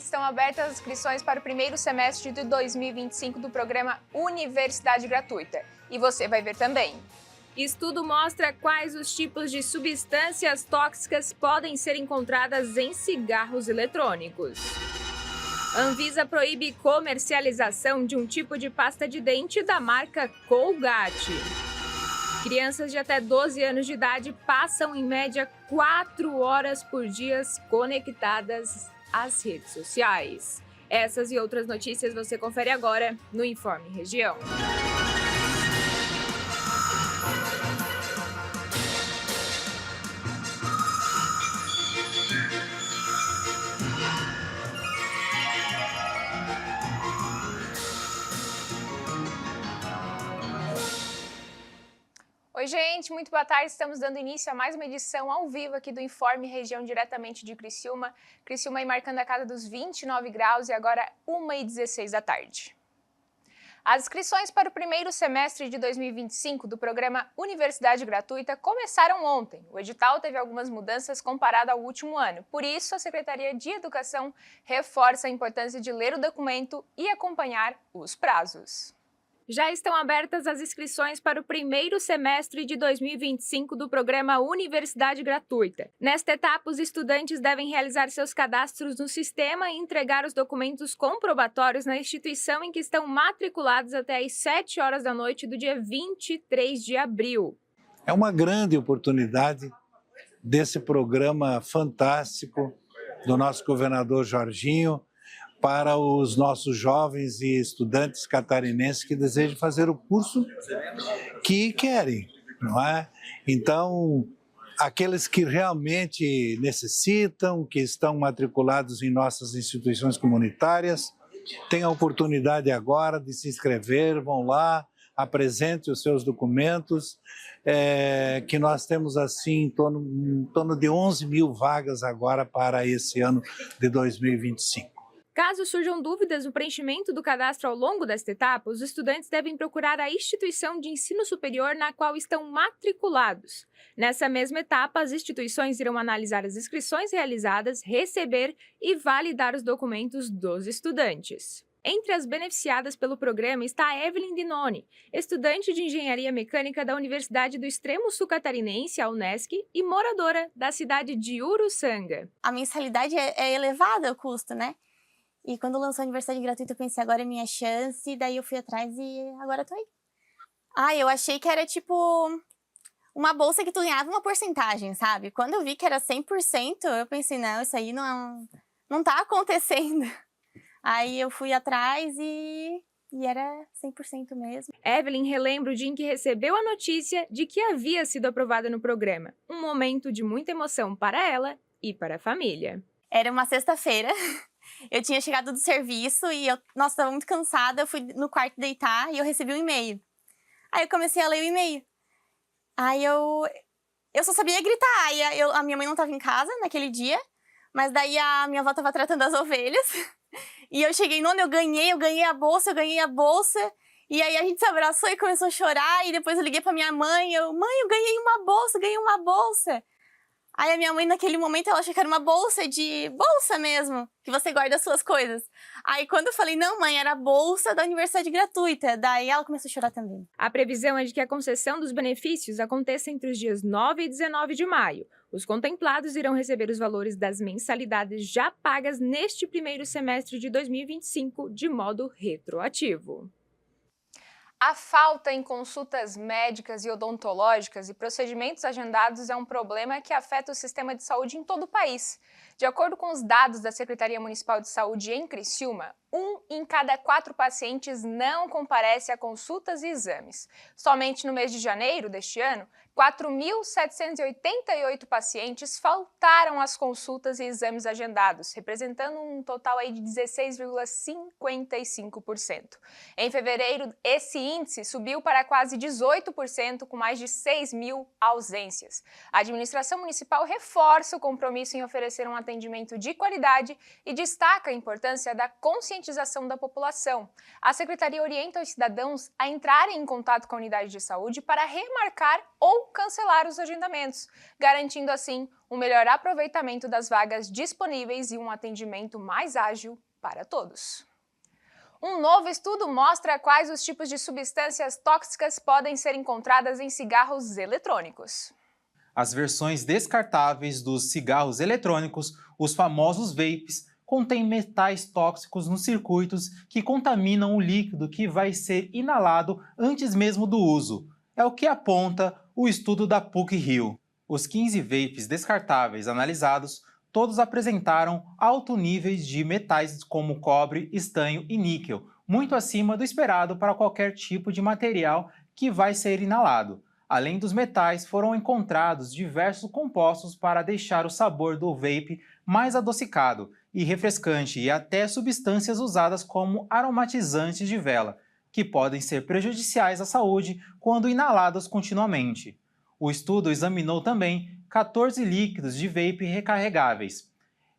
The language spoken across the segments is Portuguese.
gente, estão abertas as inscrições para o primeiro semestre de 2025 do programa Universidade Gratuita. E você vai ver também. Estudo mostra quais os tipos de substâncias tóxicas podem ser encontradas em cigarros eletrônicos. Anvisa proíbe comercialização de um tipo de pasta de dente da marca Colgate. Crianças de até 12 anos de idade passam, em média, 4 horas por dia conectadas às redes sociais. Essas e outras notícias você confere agora no Informe Região. Oi, gente, muito boa tarde. Estamos dando início a mais uma edição ao vivo aqui do Informe Região, diretamente de Criciúma. Criciúma aí marcando a casa dos 29 graus e agora 1h16 da tarde. As inscrições para o primeiro semestre de 2025 do programa Universidade Gratuita começaram ontem. O edital teve algumas mudanças comparado ao último ano. Por isso, a Secretaria de Educação reforça a importância de ler o documento e acompanhar os prazos. Já estão abertas as inscrições para o primeiro semestre de 2025 do programa Universidade Gratuita. Nesta etapa, os estudantes devem realizar seus cadastros no sistema e entregar os documentos comprobatórios na instituição em que estão matriculados até às 7 horas da noite do dia 23 de abril. É uma grande oportunidade desse programa fantástico do nosso governador Jorginho, para os nossos jovens e estudantes catarinenses que desejam fazer o curso que querem, não é? Então, aqueles que realmente necessitam, que estão matriculados em nossas instituições comunitárias, têm a oportunidade agora de se inscrever, vão lá, apresente os seus documentos, que nós temos assim em torno de 11 mil vagas agora para esse ano de 2025. Caso surjam dúvidas no preenchimento do cadastro ao longo desta etapa, os estudantes devem procurar a instituição de ensino superior na qual estão matriculados. Nessa mesma etapa, as instituições irão analisar as inscrições realizadas, receber e validar os documentos dos estudantes. Entre as beneficiadas pelo programa está a Evelyn Dinoni, estudante de Engenharia Mecânica da Universidade do Extremo Sul Catarinense, a Unesc, e moradora da cidade de Uruçanga. A mensalidade é elevada, o custo, né? E quando lançou a Universidade Gratuita, eu pensei, agora é minha chance, daí eu fui atrás e agora tô aí. Eu achei que era tipo uma bolsa que tu ganhava uma porcentagem, sabe? Quando eu vi que era 100%, eu pensei, não, isso aí não tá acontecendo. Aí eu fui atrás e era 100% mesmo. Evelyn relembra o dia em que recebeu a notícia de que havia sido aprovada no programa. Um momento de muita emoção para ela e para a família. Era uma sexta-feira. Eu tinha chegado do serviço e nossa, estava muito cansada, eu fui no quarto deitar e eu recebi um e-mail. Aí eu comecei a ler o e-mail. Aí eu só sabia gritar. Aí a minha mãe não estava em casa naquele dia, mas daí a minha avó estava tratando as ovelhas. E eu cheguei, eu ganhei a bolsa. E aí a gente se abraçou e começou a chorar. E depois eu liguei pra minha mãe, eu ganhei uma bolsa. Aí a minha mãe, naquele momento, ela achou que era uma bolsa mesmo, que você guarda as suas coisas. Aí quando eu falei, não mãe, era a bolsa da Universidade Gratuita, daí ela começou a chorar também. A previsão é de que a concessão dos benefícios aconteça entre os dias 9 e 19 de maio. Os contemplados irão receber os valores das mensalidades já pagas neste primeiro semestre de 2025 de modo retroativo. A falta em consultas médicas e odontológicas e procedimentos agendados é um problema que afeta o sistema de saúde em todo o país. De acordo com os dados da Secretaria Municipal de Saúde em Criciúma, 1 em cada 4 pacientes não comparece a consultas e exames. Somente no mês de janeiro deste ano, 4.788 pacientes faltaram às consultas e exames agendados, representando um total aí de 16,55%. Em fevereiro, esse índice subiu para quase 18%, com mais de 6 mil ausências. A administração municipal reforça o compromisso em oferecer um atendimento de qualidade e destaca a importância da conscientização da população. A Secretaria orienta os cidadãos a entrarem em contato com a unidade de saúde para remarcar ou ou cancelar os agendamentos, garantindo assim um melhor aproveitamento das vagas disponíveis e um atendimento mais ágil para todos. Um novo estudo mostra quais os tipos de substâncias tóxicas podem ser encontradas em cigarros eletrônicos. As versões descartáveis dos cigarros eletrônicos, os famosos vapes, contêm metais tóxicos nos circuitos que contaminam o líquido que vai ser inalado antes mesmo do uso. É o que aponta o estudo da PUC-Rio. Os 15 vapes descartáveis analisados todos apresentaram altos níveis de metais como cobre, estanho e níquel, muito acima do esperado para qualquer tipo de material que vai ser inalado. Além dos metais, foram encontrados diversos compostos para deixar o sabor do vape mais adocicado e refrescante e até substâncias usadas como aromatizantes de vela, que podem ser prejudiciais à saúde quando inaladas continuamente. O estudo examinou também 14 líquidos de vape recarregáveis.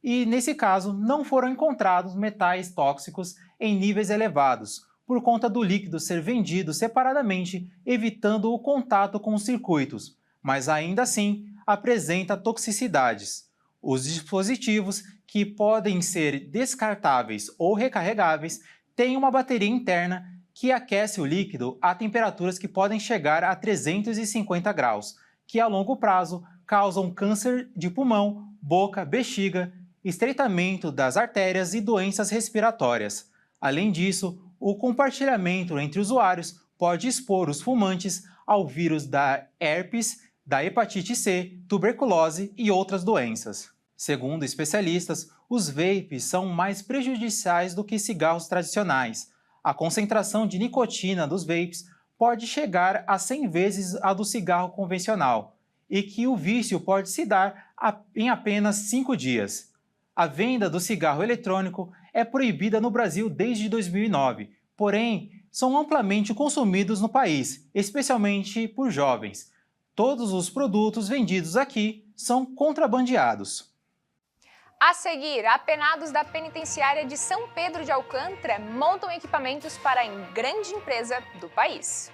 E, nesse caso, não foram encontrados metais tóxicos em níveis elevados, por conta do líquido ser vendido separadamente, evitando o contato com os circuitos, mas ainda assim apresenta toxicidades. Os dispositivos, que podem ser descartáveis ou recarregáveis, têm uma bateria interna que aquece o líquido a temperaturas que podem chegar a 350 graus, que a longo prazo causam câncer de pulmão, boca, bexiga, estreitamento das artérias e doenças respiratórias. Além disso, o compartilhamento entre usuários pode expor os fumantes ao vírus da herpes, da hepatite C, tuberculose e outras doenças. Segundo especialistas, os vapes são mais prejudiciais do que cigarros tradicionais. A concentração de nicotina dos vapes pode chegar a 100 vezes a do cigarro convencional, e que o vício pode se dar em apenas 5 dias. A venda do cigarro eletrônico é proibida no Brasil desde 2009, porém, são amplamente consumidos no país, especialmente por jovens. Todos os produtos vendidos aqui são contrabandeados. A seguir, apenados da penitenciária de São Pedro de Alcântara montam equipamentos para a grande empresa do país.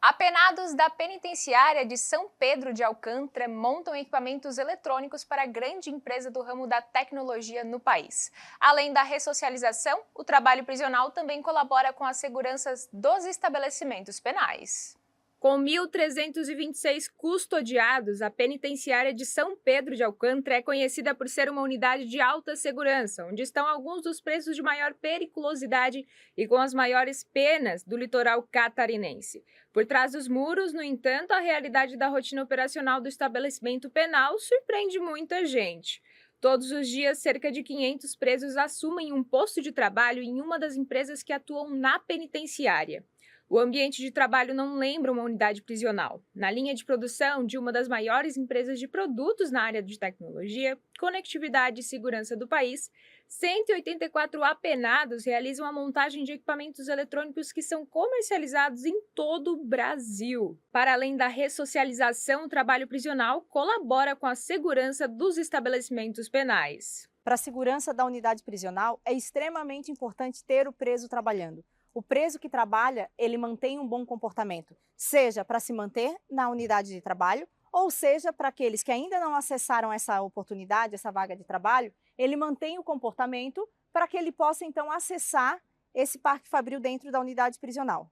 Apenados da penitenciária de São Pedro de Alcântara montam equipamentos eletrônicos para a grande empresa do ramo da tecnologia no país. Além da ressocialização, o trabalho prisional também colabora com as seguranças dos estabelecimentos penais. Com 1.326 custodiados, a penitenciária de São Pedro de Alcântara é conhecida por ser uma unidade de alta segurança, onde estão alguns dos presos de maior periculosidade e com as maiores penas do litoral catarinense. Por trás dos muros, no entanto, a realidade da rotina operacional do estabelecimento penal surpreende muita gente. Todos os dias, cerca de 500 presos assumem um posto de trabalho em uma das empresas que atuam na penitenciária. O ambiente de trabalho não lembra uma unidade prisional. Na linha de produção de uma das maiores empresas de produtos na área de tecnologia, conectividade e segurança do país, 184 apenados realizam a montagem de equipamentos eletrônicos que são comercializados em todo o Brasil. Para além da ressocialização, o trabalho prisional colabora com a segurança dos estabelecimentos penais. Para a segurança da unidade prisional, é extremamente importante ter o preso trabalhando. O preso que trabalha, ele mantém um bom comportamento, seja para se manter na unidade de trabalho, ou seja para aqueles que ainda não acessaram essa oportunidade, essa vaga de trabalho, ele mantém o comportamento para que ele possa então acessar esse parque fabril dentro da unidade prisional.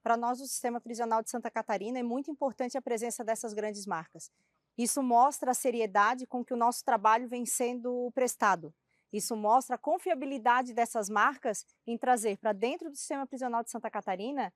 Para nós, o sistema prisional de Santa Catarina, é muito importante a presença dessas grandes marcas. Isso mostra a seriedade com que o nosso trabalho vem sendo prestado. Isso mostra a confiabilidade dessas marcas em trazer para dentro do sistema prisional de Santa Catarina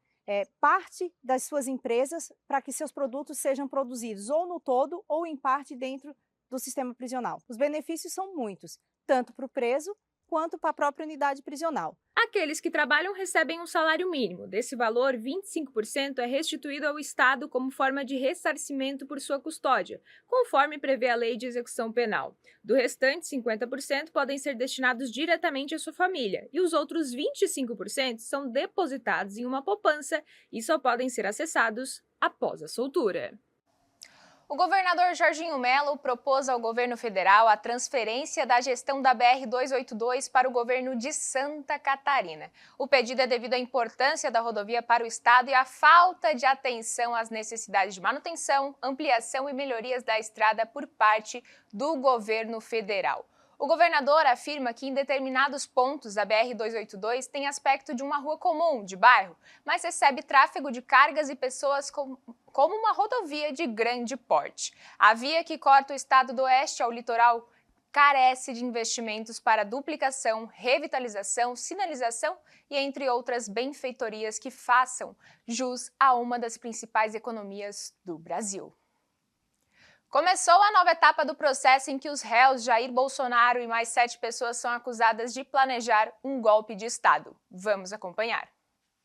parte das suas empresas para que seus produtos sejam produzidos ou no todo ou em parte dentro do sistema prisional. Os benefícios são muitos, tanto para o preso quanto para a própria unidade prisional. Aqueles que trabalham recebem um salário mínimo. Desse valor, 25% é restituído ao Estado como forma de ressarcimento por sua custódia, conforme prevê a Lei de Execução Penal. Do restante, 50% podem ser destinados diretamente à sua família, e os outros 25% são depositados em uma poupança e só podem ser acessados após a soltura. O governador Jorginho Mello propôs ao governo federal a transferência da gestão da BR-282 para o governo de Santa Catarina. O pedido é devido à importância da rodovia para o estado e à falta de atenção às necessidades de manutenção, ampliação e melhorias da estrada por parte do governo federal. O governador afirma que em determinados pontos da BR-282 tem aspecto de uma rua comum, de bairro, mas recebe tráfego de cargas e pessoas como uma rodovia de grande porte. A via que corta o estado do oeste ao litoral carece de investimentos para duplicação, revitalização, sinalização e entre outras benfeitorias que façam jus a uma das principais economias do Brasil. Começou a nova etapa do processo em que os réus Jair Bolsonaro e mais 7 pessoas são acusadas de planejar um golpe de Estado. Vamos acompanhar.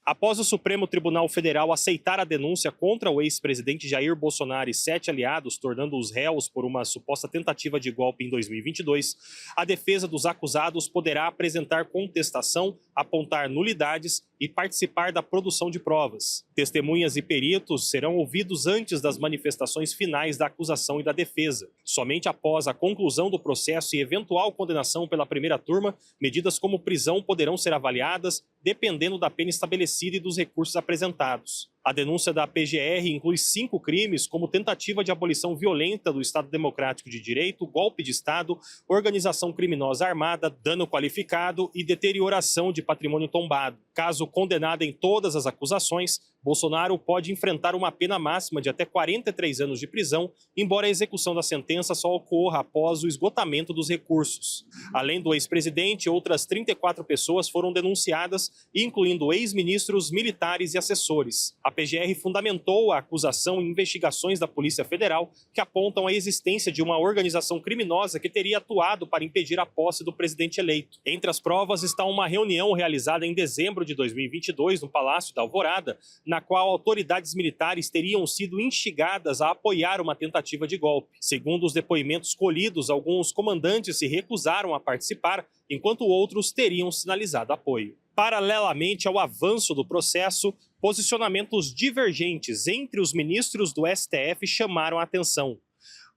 Após o Supremo Tribunal Federal aceitar a denúncia contra o ex-presidente Jair Bolsonaro e 7 aliados, tornando-os réus por uma suposta tentativa de golpe em 2022, a defesa dos acusados poderá apresentar contestação, apontar nulidades e participar da produção de provas. Testemunhas e peritos serão ouvidos antes das manifestações finais da acusação e da defesa. Somente após a conclusão do processo e eventual condenação pela primeira turma, medidas como prisão poderão ser avaliadas, dependendo da pena estabelecida e dos recursos apresentados. A denúncia da PGR inclui 5 crimes, como tentativa de abolição violenta do Estado Democrático de Direito, golpe de Estado, organização criminosa armada, dano qualificado e deterioração de patrimônio tombado. Caso condenado em todas as acusações, Bolsonaro pode enfrentar uma pena máxima de até 43 anos de prisão, embora a execução da sentença só ocorra após o esgotamento dos recursos. Além do ex-presidente, outras 34 pessoas foram denunciadas, incluindo ex-ministros, militares e assessores. A PGR fundamentou a acusação em investigações da Polícia Federal que apontam a existência de uma organização criminosa que teria atuado para impedir a posse do presidente eleito. Entre as provas está uma reunião realizada em dezembro de 2022 no Palácio da Alvorada, na qual autoridades militares teriam sido instigadas a apoiar uma tentativa de golpe. Segundo os depoimentos colhidos, alguns comandantes se recusaram a participar, enquanto outros teriam sinalizado apoio. Paralelamente ao avanço do processo, posicionamentos divergentes entre os ministros do STF chamaram a atenção.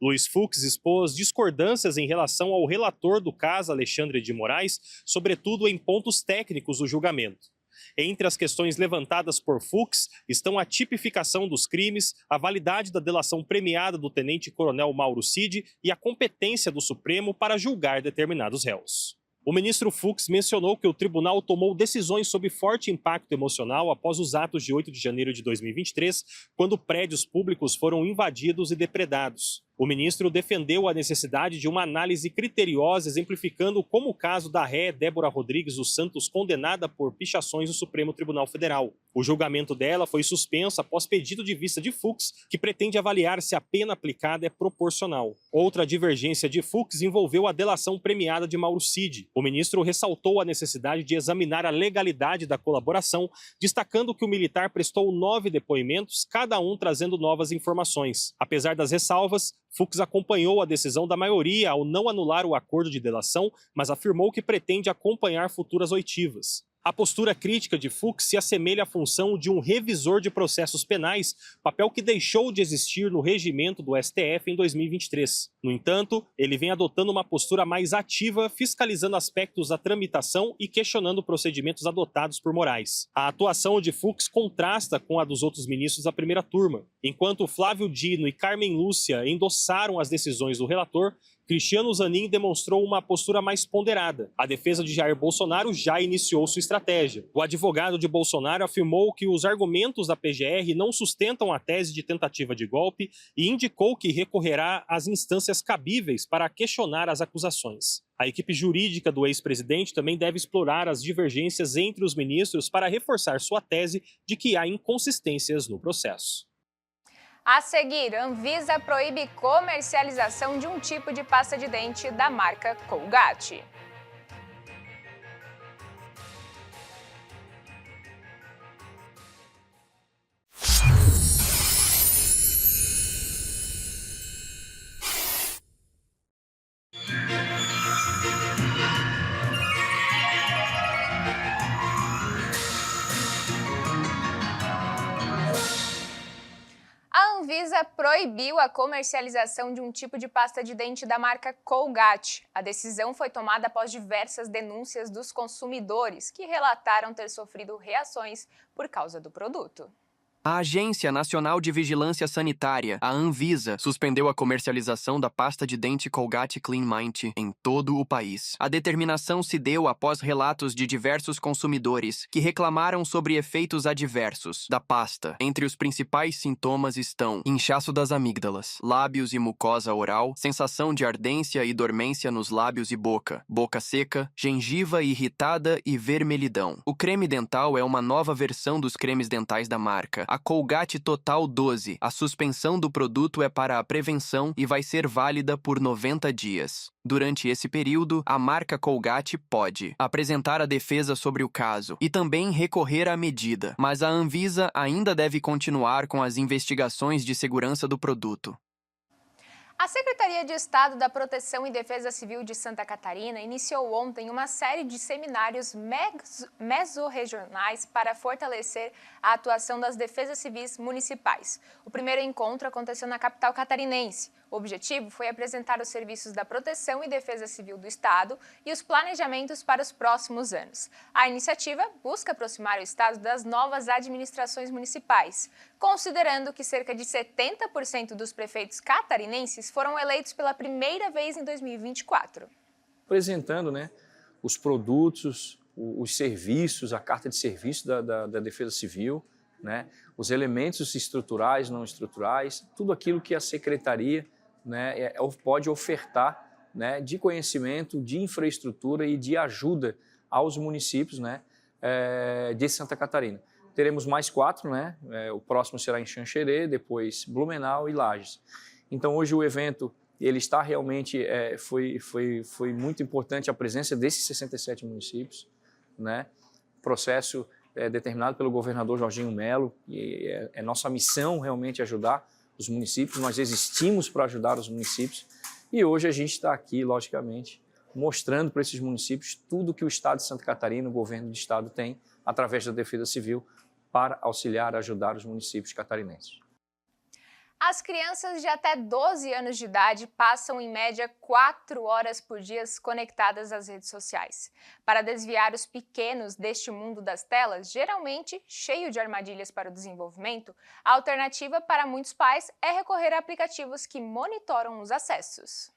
Luiz Fux expôs discordâncias em relação ao relator do caso, Alexandre de Moraes, sobretudo em pontos técnicos do julgamento. Entre as questões levantadas por Fux estão a tipificação dos crimes, a validade da delação premiada do tenente-coronel Mauro Cid e a competência do Supremo para julgar determinados réus. O ministro Fux mencionou que o tribunal tomou decisões sob forte impacto emocional após os atos de 8 de janeiro de 2023, quando prédios públicos foram invadidos e depredados. O ministro defendeu a necessidade de uma análise criteriosa, exemplificando como o caso da ré Débora Rodrigues dos Santos, condenada por pichações no Supremo Tribunal Federal. O julgamento dela foi suspenso após pedido de vista de Fux, que pretende avaliar se a pena aplicada é proporcional. Outra divergência de Fux envolveu a delação premiada de Mauro Cid. O ministro ressaltou a necessidade de examinar a legalidade da colaboração, destacando que o militar prestou 9 depoimentos, cada um trazendo novas informações. Apesar das ressalvas, Fux acompanhou a decisão da maioria ao não anular o acordo de delação, mas afirmou que pretende acompanhar futuras oitivas. A postura crítica de Fux se assemelha à função de um revisor de processos penais, papel que deixou de existir no regimento do STF em 2023. No entanto, ele vem adotando uma postura mais ativa, fiscalizando aspectos da tramitação e questionando procedimentos adotados por Moraes. A atuação de Fux contrasta com a dos outros ministros da primeira turma. Enquanto Flávio Dino e Carmen Lúcia endossaram as decisões do relator, Cristiano Zanin demonstrou uma postura mais ponderada. A defesa de Jair Bolsonaro já iniciou sua estratégia. O advogado de Bolsonaro afirmou que os argumentos da PGR não sustentam a tese de tentativa de golpe e indicou que recorrerá às instâncias cabíveis para questionar as acusações. A equipe jurídica do ex-presidente também deve explorar as divergências entre os ministros para reforçar sua tese de que há inconsistências no processo. A seguir, Anvisa proíbe comercialização de um tipo de pasta de dente da marca Colgate. Anvisa proibiu a comercialização de um tipo de pasta de dente da marca Colgate. A decisão foi tomada após diversas denúncias dos consumidores, que relataram ter sofrido reações por causa do produto. A Agência Nacional de Vigilância Sanitária, a Anvisa, suspendeu a comercialização da pasta de dente Colgate Clean Mint em todo o país. A determinação se deu após relatos de diversos consumidores que reclamaram sobre efeitos adversos da pasta. Entre os principais sintomas estão inchaço das amígdalas, lábios e mucosa oral, sensação de ardência e dormência nos lábios e boca, boca seca, gengiva irritada e vermelhidão. O creme dental é uma nova versão dos cremes dentais da marca, a Colgate Total 12. A suspensão do produto é para a prevenção e vai ser válida por 90 dias. Durante esse período, a marca Colgate pode apresentar a defesa sobre o caso e também recorrer à medida, mas a Anvisa ainda deve continuar com as investigações de segurança do produto. A Secretaria de Estado da Proteção e Defesa Civil de Santa Catarina iniciou ontem uma série de seminários mesorregionais para fortalecer a atuação das defesas civis municipais. O primeiro encontro aconteceu na capital catarinense. O objetivo foi apresentar os serviços da Proteção e Defesa Civil do Estado e os planejamentos para os próximos anos. A iniciativa busca aproximar o Estado das novas administrações municipais, considerando que cerca de 70% dos prefeitos catarinenses foram eleitos pela primeira vez em 2024. Apresentando, os produtos, os serviços, a carta de serviço da Defesa Civil, os elementos estruturais, não estruturais, tudo aquilo que a Secretaria pode ofertar de conhecimento, de infraestrutura e de ajuda aos municípios de Santa Catarina. Teremos mais 4, o próximo será em Xanxerê, depois Blumenau e Lages. Então hoje o evento ele está realmente, foi muito importante a presença desses 67 municípios, processo determinado pelo governador Jorginho Melo, e é nossa missão realmente ajudar os municípios, nós existimos para ajudar os municípios e hoje a gente está aqui, logicamente, mostrando para esses municípios tudo que o Estado de Santa Catarina, o governo do Estado tem, através da Defesa Civil, para auxiliar, ajudar os municípios catarinenses. As crianças de até 12 anos de idade passam, em média, 4 horas por dia conectadas às redes sociais. Para desviar os pequenos deste mundo das telas, geralmente cheio de armadilhas para o desenvolvimento, a alternativa para muitos pais é recorrer a aplicativos que monitoram os acessos.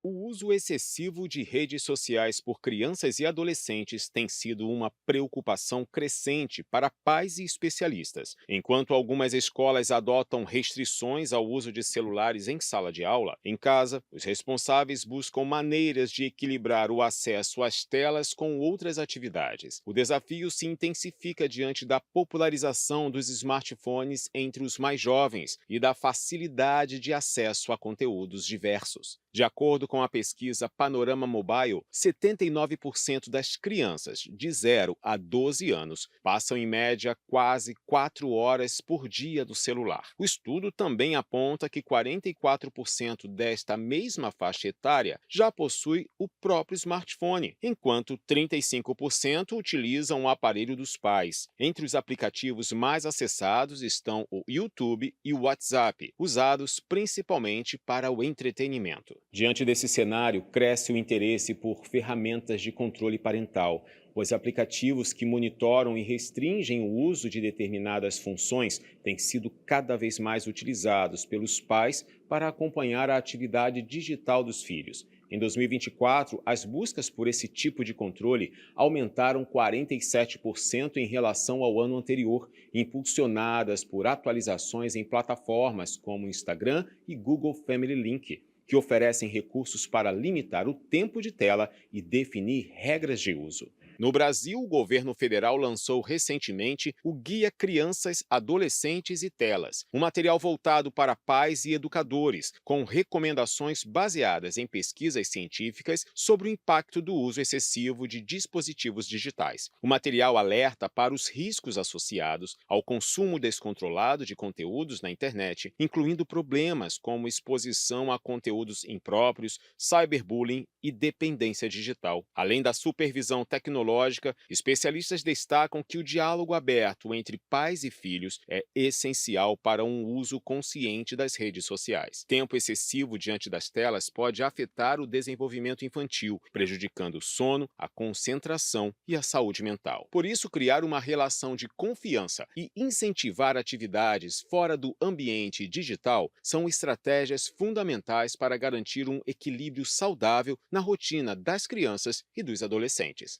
O uso excessivo de redes sociais por crianças e adolescentes tem sido uma preocupação crescente para pais e especialistas. Enquanto algumas escolas adotam restrições ao uso de celulares em sala de aula, em casa, os responsáveis buscam maneiras de equilibrar o acesso às telas com outras atividades. O desafio se intensifica diante da popularização dos smartphones entre os mais jovens e da facilidade de acesso a conteúdos diversos. De acordo com a pesquisa Panorama Mobile, 79% das crianças de 0 a 12 anos passam em média quase 4 horas por dia no celular. O estudo também aponta que 44% desta mesma faixa etária já possui o próprio smartphone, enquanto 35% utilizam o aparelho dos pais. Entre os aplicativos mais acessados estão o YouTube e o WhatsApp, usados principalmente para o entretenimento. Diante desse cenário, cresce o interesse por ferramentas de controle parental. Os aplicativos que monitoram e restringem o uso de determinadas funções têm sido cada vez mais utilizados pelos pais para acompanhar a atividade digital dos filhos. Em 2024, as buscas por esse tipo de controle aumentaram 47% em relação ao ano anterior, impulsionadas por atualizações em plataformas como Instagram e Google Family Link, que oferecem recursos para limitar o tempo de tela e definir regras de uso. No Brasil, o governo federal lançou recentemente o Guia Crianças, Adolescentes e Telas, um material voltado para pais e educadores, com recomendações baseadas em pesquisas científicas sobre o impacto do uso excessivo de dispositivos digitais. O material alerta para os riscos associados ao consumo descontrolado de conteúdos na internet, incluindo problemas como exposição a conteúdos impróprios, cyberbullying e dependência digital. Além da supervisão tecnológica tecnológica, especialistas destacam que o diálogo aberto entre pais e filhos é essencial para um uso consciente das redes sociais. Tempo excessivo diante das telas pode afetar o desenvolvimento infantil, prejudicando o sono, a concentração e a saúde mental. Por isso, criar uma relação de confiança e incentivar atividades fora do ambiente digital são estratégias fundamentais para garantir um equilíbrio saudável na rotina das crianças e dos adolescentes.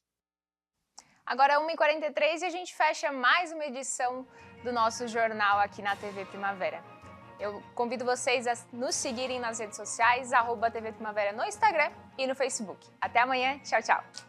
Agora 1h43 e a gente fecha mais uma edição do nosso jornal aqui na TV Primavera. Eu convido vocês a nos seguirem nas redes sociais, @TV Primavera no Instagram e no Facebook. Até amanhã, tchau, tchau!